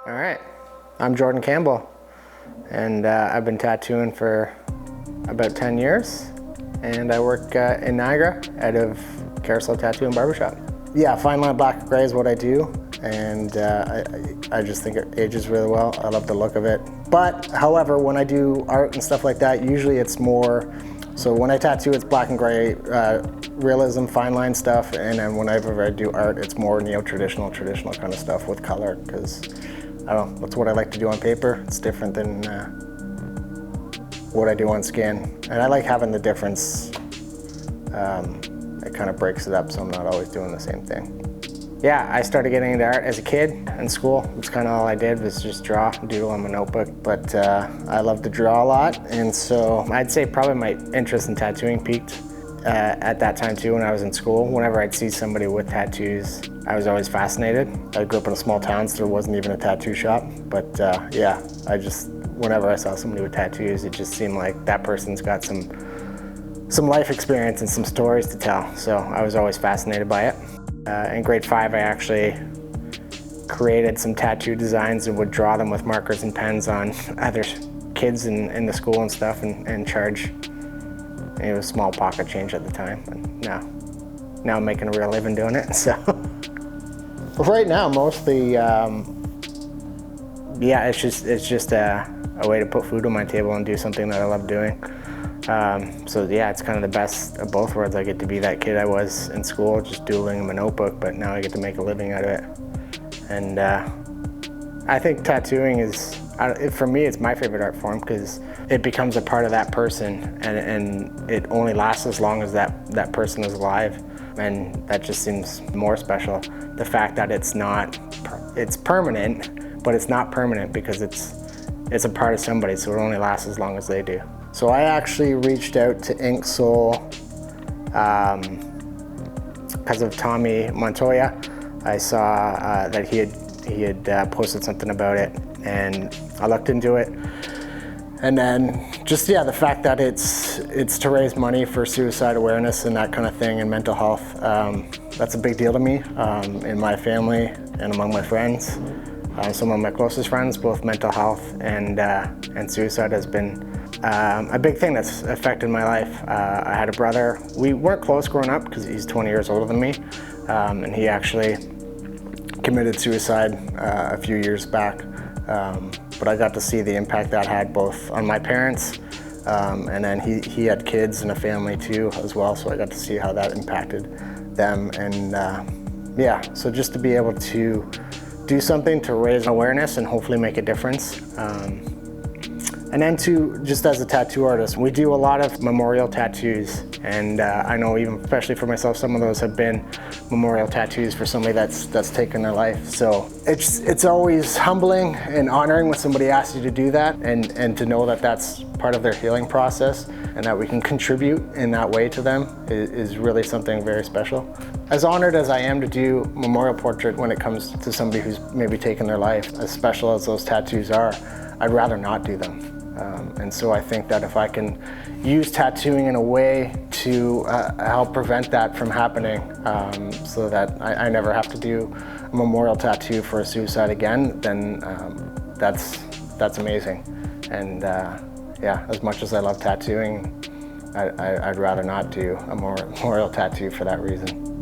All right, I'm Jordan Campbell, and I've been tattooing for about 10 years, and I work in Niagara out of Carousel Tattoo and Barbershop. Yeah, fine line black and gray is what I do, and I just think it ages really well. I love the look of it. But, however, when I do art and stuff like that, usually it's more, so when I tattoo, it's black and gray, realism, fine line stuff, and then whenever I do art, it's more neo-traditional kind of stuff with color, because I don't know, that's what I like to do on paper. It's different than what I do on skin. And I like having the difference. It kind of breaks it up, so I'm not always doing the same thing. Yeah, I started getting into art as a kid in school. It's kind of all I did was just draw, doodle on my notebook. But I love to draw a lot, and so I'd say probably my interest in tattooing peaked at that time too when I was in school. Whenever I'd see somebody with tattoos, I was always fascinated. I grew up in a small town, so there wasn't even a tattoo shop. But yeah, whenever I saw somebody with tattoos, it just seemed like that person's got some life experience and some stories to tell. So I was always fascinated by it. In grade 5, I actually created some tattoo designs and would draw them with markers and pens on other kids in the school and stuff and charge. It was small pocket change at the time, and now I'm making a real living doing it. So right now, mostly, yeah, it's just a way to put food on my table and do something that I love doing. So yeah, it's kind of the best of both worlds. I get to be that kid I was in school, just doodling in my notebook, but now I get to make a living out of it. And I think tattooing is, for me, it's my favorite art form because it becomes a part of that person, and it only lasts as long as that person is alive. And that just seems more special. The fact that it's permanent, but it's not permanent because it's a part of somebody, so it only lasts as long as they do. So I actually reached out to Ink Soul because of Tommy Montoya. I saw that he had posted something about it, and I looked into it. And then just, yeah, the fact that it's to raise money for suicide awareness and that kind of thing and mental health, that's a big deal to me in my family and among my friends. Some of my closest friends, both mental health and suicide has been a big thing that's affected my life. I had a brother. We weren't close growing up because he's 20 years older than me, and he actually committed suicide a few years back. But I got to see the impact that had both on my parents, and then he had kids and a family too as well, so I got to see how that impacted them. And yeah, so just to be able to do something to raise awareness and hopefully make a difference. And then just as a tattoo artist, we do a lot of memorial tattoos, and I know even especially for myself, some of those have been memorial tattoos for somebody that's taken their life. So it's always humbling and honoring when somebody asks you to do that, and to know that that's part of their healing process and that we can contribute in that way to them is really something very special. As honored as I am to do memorial portrait when it comes to somebody who's maybe taken their life, as special as those tattoos are, I'd rather not do them. And so I think that if I can use tattooing in a way to help prevent that from happening, so that I never have to do a memorial tattoo for a suicide again, then that's amazing. And yeah, as much as I love tattooing, I'd rather not do a memorial tattoo for that reason.